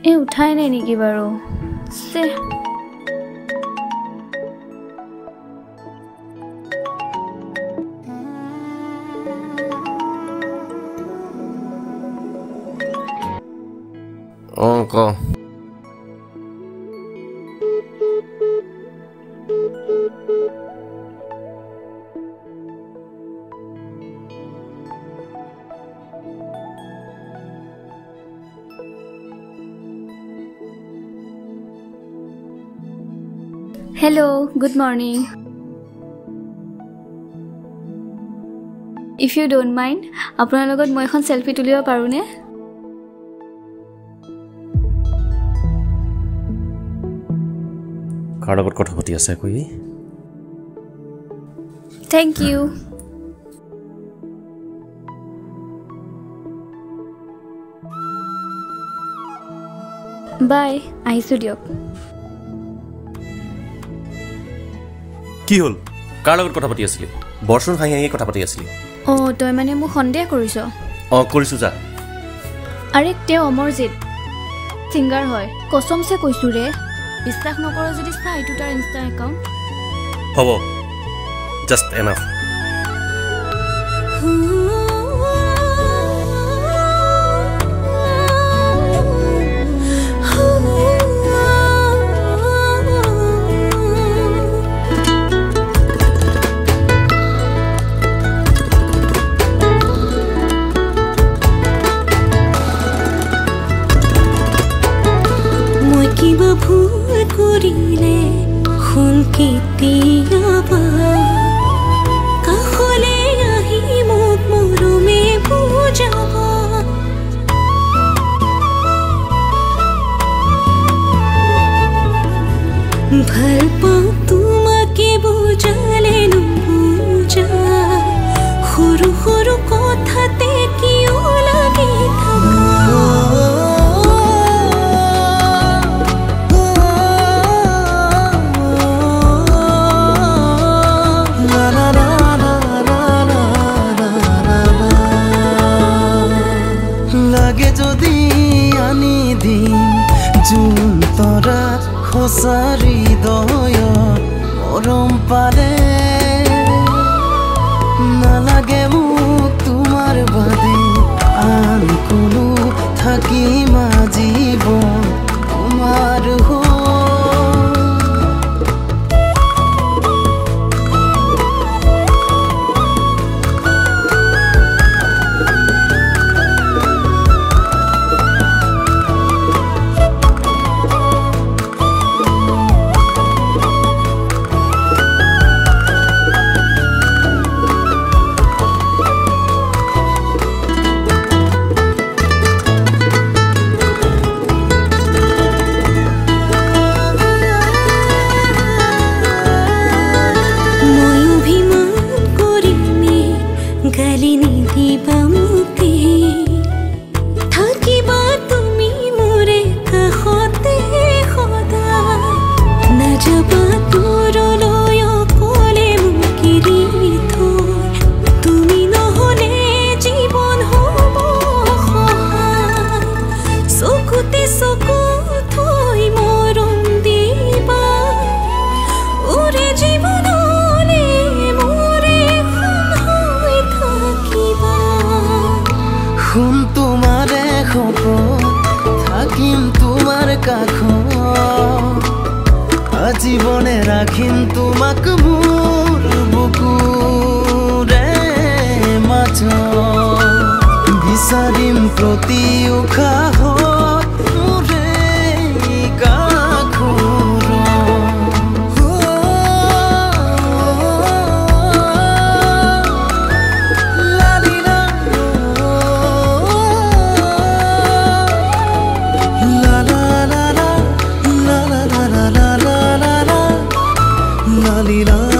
এই উঠাই নাই নেকি বাৰু সে ক Hello, good morning. If you don't mind, আপোনাৰ লগত মই এখন সেলফি তুলিব পাৰো নে? কাৰ লগত কথা পাতি আছে কই? Thank you. Bye. আহিছো দিয়ক। কি হল কাৰ লগত কথা পাতি আছিলি বৰ্ষণ হাঁহি হাঁহি কথা পাতি আছিলি তই মানে মোক সন্দেহ কৰিছ কৰিছো যা আৰে তেওঁ অমৰজিৎ সিঙ্গাৰ হয় কসমছে কৈছো ৰে বিশ্বাস নকৰ যদি চা ইটো তাৰ ইনষ্টা একাউণ্ট হ'ব জাষ্ট এনাফ ভুল কৰিলে খুন কেতিয়াবা কাষলে আহি মোক মৰমে বুজাবা ভাল পাওঁ তোমাকে বুজালে নুবুজা সৰু সৰু কথাতে কিয় লাগি থাকা সঁচাৰি দয় মৰম পালে নালাগে মোক তোমাৰ বাদে আন কোনো থাকিম জীৱন তোমাৰ জীবনে ৰাখিম তোমাক মোৰ বুকুৰে মাঝ বিচাৰিম প্ৰতি উশাহত মোৰে কাষৰ লালিলা লা লা লা লা লা লা লা লা লা লা